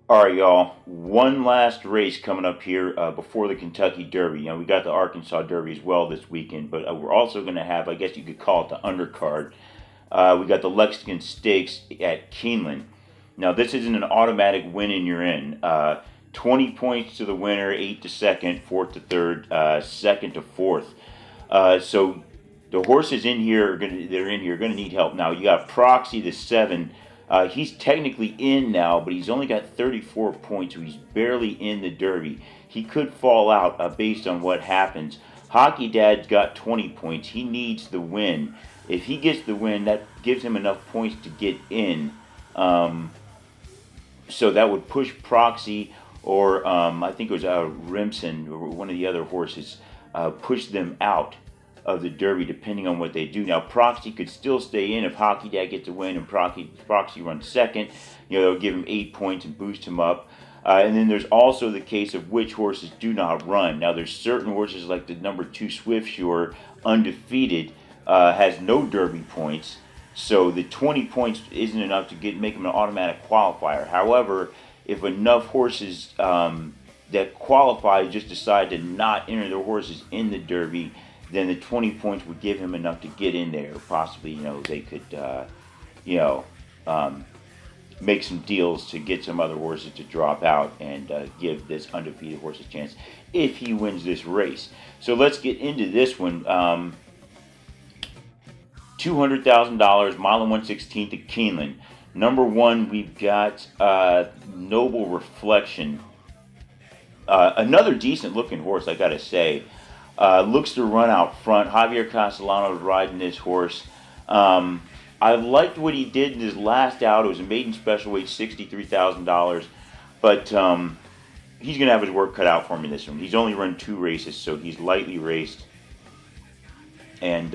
All right, y'all. One last race coming up here before the Kentucky Derby. We got the Arkansas Derby as well this weekend, but we're also going to have, I guess you could call it the undercard. We got the Lexington Stakes at Keeneland. Now, this isn't an automatic win and you're in. 20 points to the winner, 8 to second, 4th to third, second to fourth. So the horses in here are going to need help. Now, you got Proxy, the 7. He's technically in now, but he's only got 34 points, so he's barely in the Derby. He could fall out based on what happens. Hockey Dad's got 20 points. He needs the win. If he gets the win, that gives him enough points to get in. So that would push Proxy or I think it was Rimson or one of the other horses, push them out of the Derby depending on what they do. Now, Proxy could still stay in if Hockey Dad gets a win and Proxy runs second. They'll give him 8 points and boost him up. And then there's also the case of which horses do not run. Now, there's certain horses like the number 2 Swiftsure, undefeated, has no Derby points. So the 20 points isn't enough to make him an automatic qualifier. However, if enough horses that qualify just decide to not enter their horses in the Derby, then the 20 points would give him enough to get in there. Possibly, they could, make some deals to get some other horses to drop out and give this undefeated horse a chance if he wins this race. So let's get into this one. $200,000, mile and 1/16 at Keeneland. Number 1, we've got Noble Reflection. Another decent looking horse, I gotta say. Looks to run out front. Javier Castellano is riding this horse. I liked what he did in his last out. It was a maiden special weight, $63,000. But he's going to have his work cut out for him in this one. He's only run 2 races, so he's lightly raced. And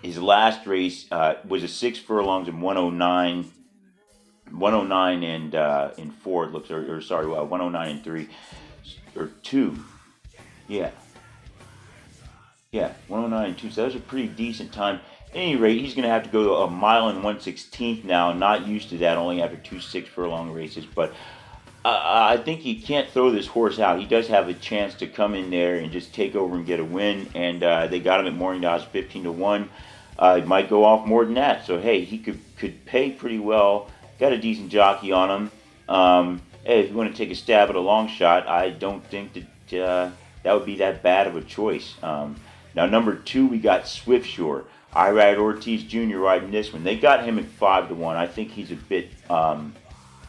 his last race was a 6 furlongs and 109. 109 and 4, it looks, or sorry, 109 and 3, or 2. Yeah, 109 and 2. So that was a pretty decent time. At any rate, he's going to have to go to a mile and 1/16 now. Not used to that, only after 2 6 furlong races. But I think he can't throw this horse out. He does have a chance to come in there and just take over and get a win. And they got him at morning odds 15 to 1. It might go off more than that. So hey, he could pay pretty well. Got a decent jockey on him. Hey, if you want to take a stab at a long shot, I don't think that that would be that bad of a choice. Now, number 2, we got Swiftsure. Irad Ortiz Jr. riding this one. They got him at 5 to 1. I think he's a bit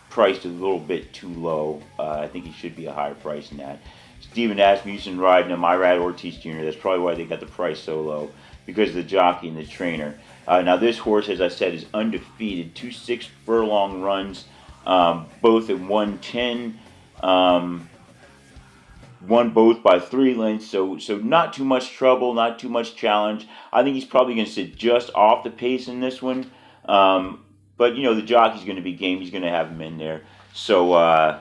priced a little bit too low. I think he should be a higher price than that. Steven Asmussen riding him. Irad Ortiz Jr. That's probably why they got the price so low, because of the jockey and the trainer. Now, this horse, as I said, is undefeated. 2 6 furlong runs, both at 110. Won both by 3 lengths, so not too much trouble, not too much challenge. I think he's probably going to sit just off the pace in this one. But, the jockey's going to be game. He's going to have him in there. So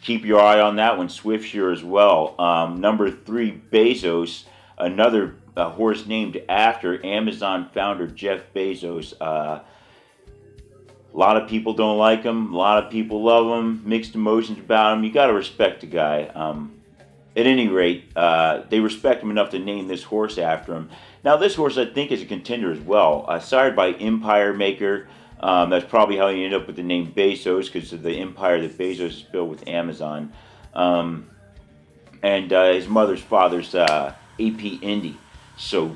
keep your eye on that one. Swiftsure as well. Number 3, Bezos, another horse named after Amazon founder Jeff Bezos. A lot of people don't like him. A lot of people love him. Mixed emotions about him. You got to respect the guy. At any rate, they respect him enough to name this horse after him. Now, this horse, I think, is a contender as well. Sired by Empire Maker. That's probably how he ended up with the name Bezos, because of the empire that Bezos has built with Amazon. And his father's AP Indy. So,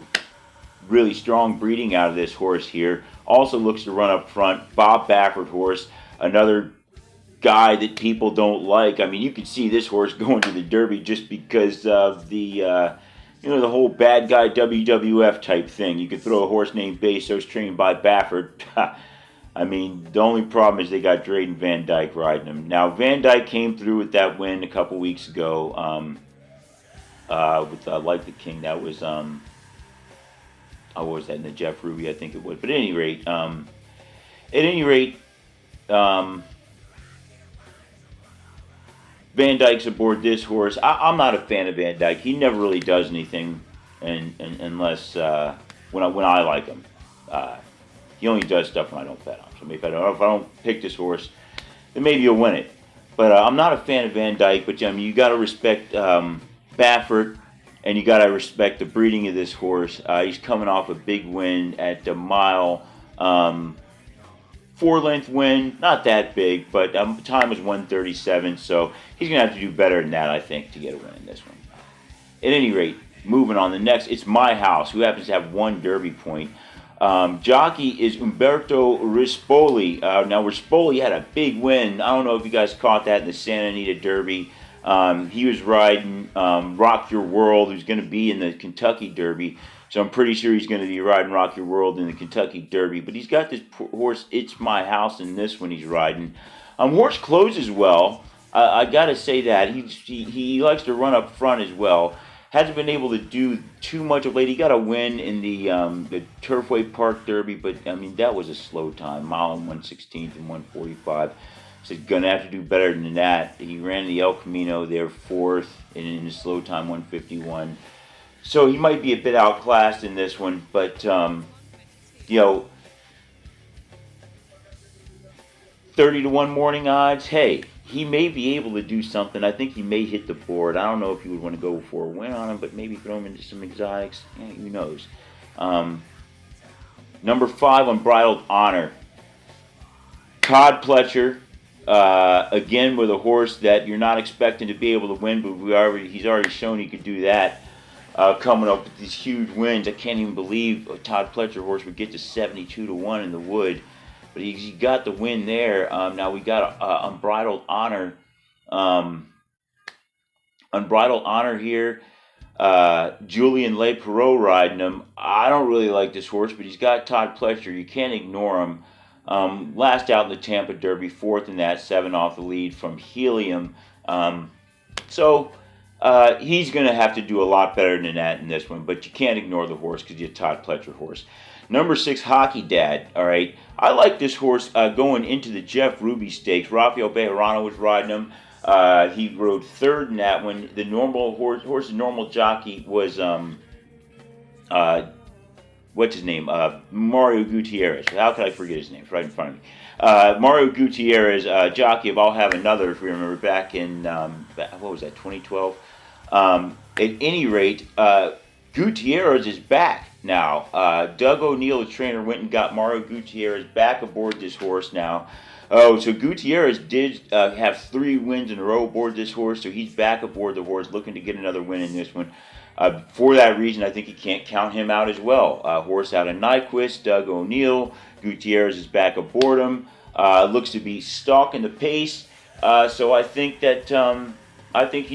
really strong breeding out of this horse here. Also looks to run up front. Bob Baffert horse, another guy that people don't like. I mean, you could see this horse going to the Derby just because of the, the whole bad guy WWF type thing. You could throw a horse named Bezos trained by Baffert. I mean, the only problem is they got Drayden Van Dyke riding him. Now, Van Dyke came through with that win a couple weeks ago with Like the King. That was, what was that, in the Jeff Ruby, I think it was. But at any rate, Van Dyke's aboard this horse. I'm not a fan of Van Dyke. He never really does anything, unless when I like him. He only does stuff when I don't bet on him. So if I don't pick this horse, then maybe you'll win it. But I'm not a fan of Van Dyke. But I mean, you got to respect Baffert, and you got to respect the breeding of this horse. He's coming off a big win at the mile. 4-length win, not that big, but time was 137, so he's going to have to do better than that, I think, to get a win in this one. At any rate, moving on. The next, it's My House, who happens to have 1 Derby point. Jockey is Umberto Rispoli. Now, Rispoli had a big win. I don't know if you guys caught that in the Santa Anita Derby. He was riding Rock Your World, who's going to be in the Kentucky Derby. So I'm pretty sure he's going to be riding Rock Your World in the Kentucky Derby. But he's got this horse, It's My House, in this one he's riding. Horse closes well. I got to say that. He likes to run up front as well. Hasn't been able to do too much of late. He got a win in the Turfway Park Derby, but I mean, that was a slow time. Mile and 1/16 and 1:45. So he's going to have to do better than that. He ran the El Camino there 4th, and in a slow time 1:51. So he might be a bit outclassed in this one, but, 30-1 morning odds, hey, he may be able to do something. I think he may hit the board. I don't know if you would want to go for a win on him, but maybe throw him into some exotics. Yeah, who knows? Number 5, Unbridled Honor. Todd Pletcher, again with a horse that you're not expecting to be able to win, but he's already shown he could do that. Coming up with these huge wins. I can't even believe a Todd Pletcher horse would get to 72-1 in the Wood. But he got the win there. Now we got Unbridled Honor. Unbridled Honor here. Julien Leperreau riding him. I don't really like this horse, but he's got Todd Pletcher. You can't ignore him. Last out in the Tampa Derby, 4th in that, 7 off the lead from Helium. He's going to have to do a lot better than that in this one, but you can't ignore the horse because you're a Todd Pletcher horse. Number 6, Hockey Dad. All right, I like this horse going into the Jeff Ruby Stakes. Rafael Bejarano was riding him. He rode 3rd in that one. The normal horse's normal jockey was what's his name? Mario Gutierrez. How could I forget his name? It's right in front of me. Mario Gutierrez, jockey of I'll Have Another, if you remember, back in, what was that, 2012? At any rate, Gutierrez is back now. Doug O'Neill, the trainer, went and got Mario Gutierrez back aboard this horse now. Oh, so Gutierrez did have 3 wins in a row aboard this horse, so he's back aboard the horse, looking to get another win in this one. For that reason, I think you can't count him out as well. Horse out of Nyquist, Doug O'Neill. Gutierrez is back aboard him. Looks to be stalking the pace. So I think that he's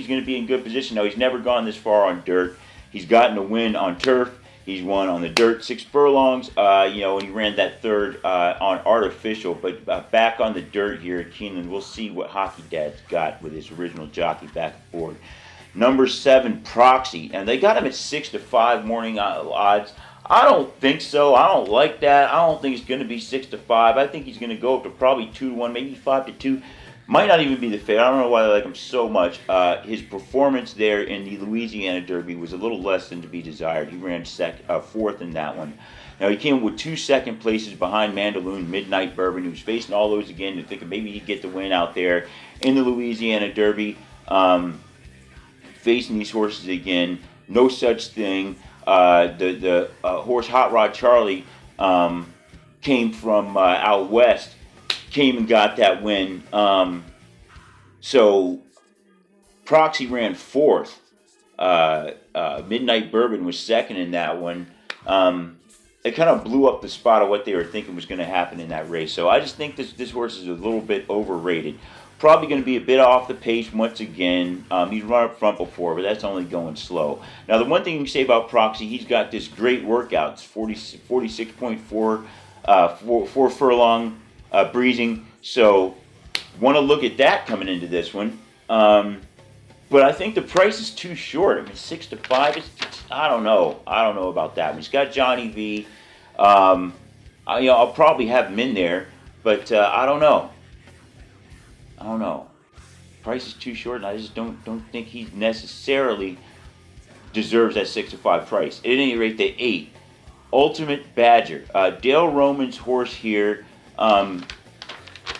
going to be in good position. Now, he's never gone this far on dirt. He's gotten a win on turf. He's won on the dirt 6 furlongs. And he ran that 3rd on artificial. But back on the dirt here at Keeneland, we'll see what Hockey Dad's got with his original jockey back aboard. Number 7, Proxy, and they got him at 6-5 morning odds. I don't think so. I don't like that. I don't think it's going to be 6-5. I think he's going to go up to probably 2-1, maybe 5-2. Might not even be the favorite. I don't know why I like him so much. His performance there in the Louisiana Derby was a little less than to be desired. He ran 4th in that one. Now, he came with 2 second places behind Mandaloun, Midnight Bourbon, who was facing all those again to think maybe he'd get the win out there in the Louisiana Derby. Facing these horses again, no such thing. The horse Hot Rod Charlie came from out west, came and got that win. So Proxy ran 4th. Midnight Bourbon was 2nd in that one. It kind of blew up the spot of what they were thinking was going to happen in that race. So I just think this horse is a little bit overrated. Probably going to be a bit off the pace once again. He's run up front before, but that's only going slow. Now, the one thing you can say about Proxy, he's got this great workout. It's 46.4 4 furlong breezing. So, want to look at that coming into this one. But I think the price is too short. I mean, 6-5. I don't know. I don't know about that one. He's got Johnny V. I'll probably have him in there, but I don't know. Price is too short, and I just don't think he necessarily deserves that 6-5 price. At any rate, the 8, Ultimate Badger. Dale Roman's horse here.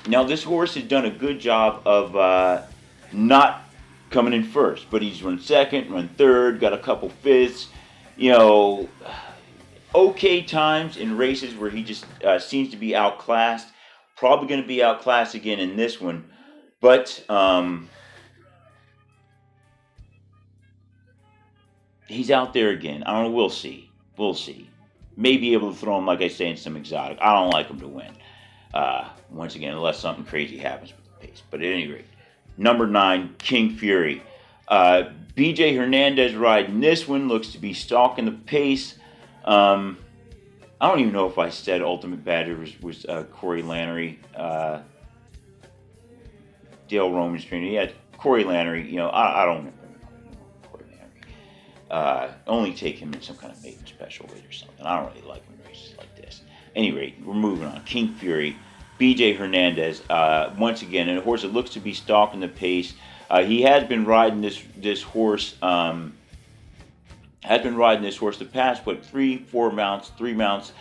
Now, this horse has done a good job of not coming in first, but he's run second, run third, got a couple fifths. You know, okay times in races where he just seems to be outclassed. Probably going to be outclassed again in this one, but he's out there again. I don't know. We'll see. We'll see. May be able to throw him, like I say, in some exotic. I don't like him to win. Once again, unless something crazy happens with the pace. But at any rate, number 9, King Fury. BJ Hernandez riding this one, looks to be stalking the pace. I don't even know if I said Ultimate Badger was Corey Lannery. Dale Roman's trainer. Yeah, Corey Lannery. You know, I don't know Corey Lannery. Only take him in some kind of maiden special weight or something. I don't really like him in races like this. At any rate, we're moving on. King Fury, BJ Hernandez. Once again, a horse that looks to be stalking the pace. He has been riding this horse. Has been riding this horse the past 3 mounts.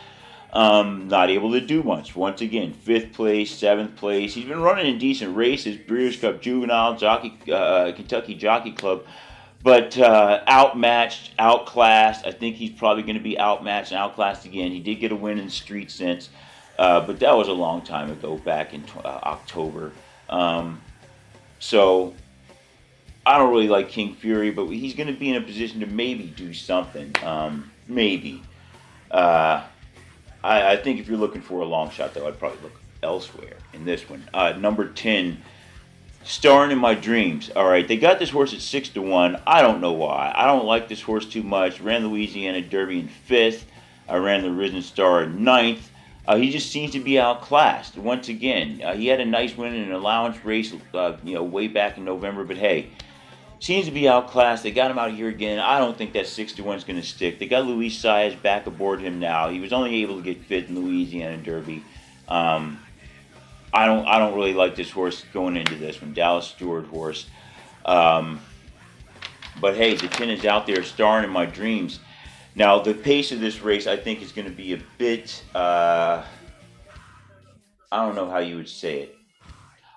Not able to do much. Once again, 5th place, 7th place. He's been running in decent races, Breeders' Cup Juvenile, Kentucky Jockey Club, but outmatched, outclassed. I think he's probably going to be outmatched and outclassed again. He did get a win in Street Sense, but that was a long time ago, back in October. So I don't really like King Fury, but he's going to be in a position to maybe do something. Maybe. I think if you're looking for a long shot, though, I'd probably look elsewhere in this one. Number 10, Starring in My Dreams. All right, they got this horse at 6-1. I don't know why. I don't like this horse too much. Ran the Louisiana Derby in 5th. I ran the Risen Star in 9th. He just seems to be outclassed. Once again, he had a nice win in an allowance race, way back in November. But hey, seems to be outclassed. They got him out here again. I don't think that 6-1 is going to stick. They got Luis Saez back aboard him now. He was only able to get 5th in the Louisiana Derby. I don't really like this horse going into this one. Dallas Stewart horse. But hey, the 10 is out there, Starring in My Dreams. Now, the pace of this race, I think, is going to be a bit, I don't know how you would say it.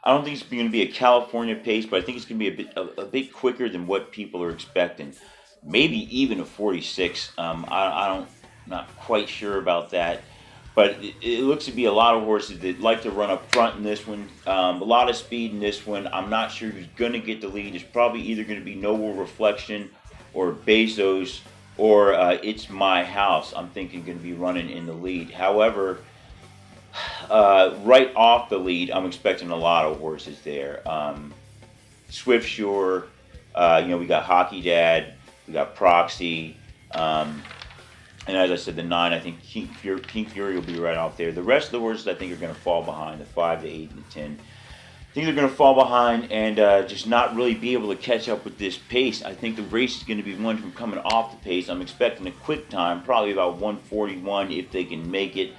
I don't think it's going to be a California pace, but I think it's going to be a bit quicker than what people are expecting. Maybe even a 46. I'm not quite sure about that. But it looks to be a lot of horses that like to run up front in this one. A lot of speed in this one. I'm not sure who's going to get the lead. It's probably either going to be Noble Reflection or Bezos or It's My House. I'm thinking going to be running in the lead. However, right off the lead, I'm expecting a lot of horses there. Swiftsure, we got Hockey Dad, we got Proxy, and as I said, the 9, I think King Fury will be right off there. The rest of the horses, I think, are going to fall behind, the 5, the 8, and the 10. I think they're going to fall behind and just not really be able to catch up with this pace. I think the race is going to be one from coming off the pace. I'm expecting a quick time, probably about 141 if they can make it.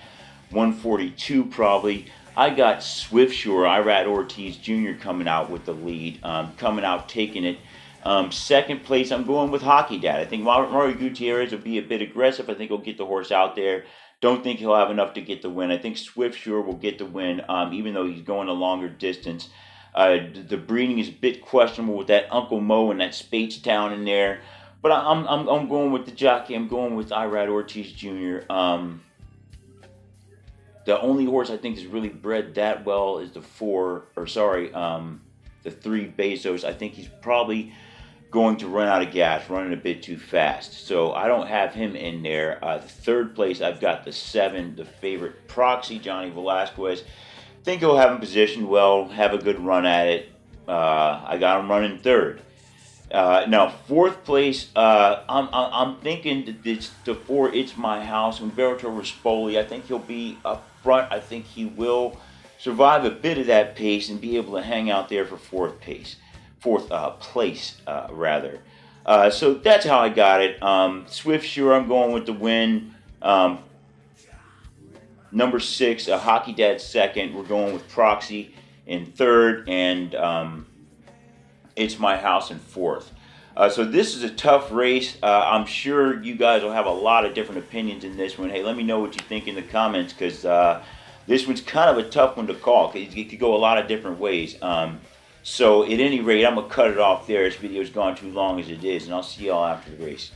142 probably. I got Swiftsure, Irad Ortiz Jr. coming out with the lead, coming out taking it. Second place, I'm going with Hockey Dad. I think Mario Gutierrez will be a bit aggressive. I think he'll get the horse out there. Don't think he'll have enough to get the win. I think Swiftsure will get the win, even though he's going a longer distance. The breeding is a bit questionable with that Uncle Mo and that Spatestown in there. But I'm going with the jockey. I'm going with Irad Ortiz Jr. The only horse I think is really bred that well is the 3 Bezos. I think he's probably going to run out of gas, running a bit too fast. So I don't have him in there. Third place, I've got the 7, the favorite Proxy, Johnny Velasquez. Think he'll have him positioned well, have a good run at it. I got him running 3rd. Now, 4th place, I'm thinking that it's the 4, It's My House, Umberto Rispoli. I think he'll be up front. I think he will survive a bit of that pace and be able to hang out there for 4th place. So that's how I got it. Swiftsure, I'm going with the win. Number 6, Hockey Dad 2nd. We're going with Proxy in 3rd, and It's My House in 4th. So this is a tough race. I'm sure you guys will have a lot of different opinions in this one. Hey, let me know what you think in the comments, because This one's kind of a tough one to call because it could go a lot of different ways. So at any rate, I'm gonna cut it off there. This video's gone too long as it is, and I'll see y'all after the race.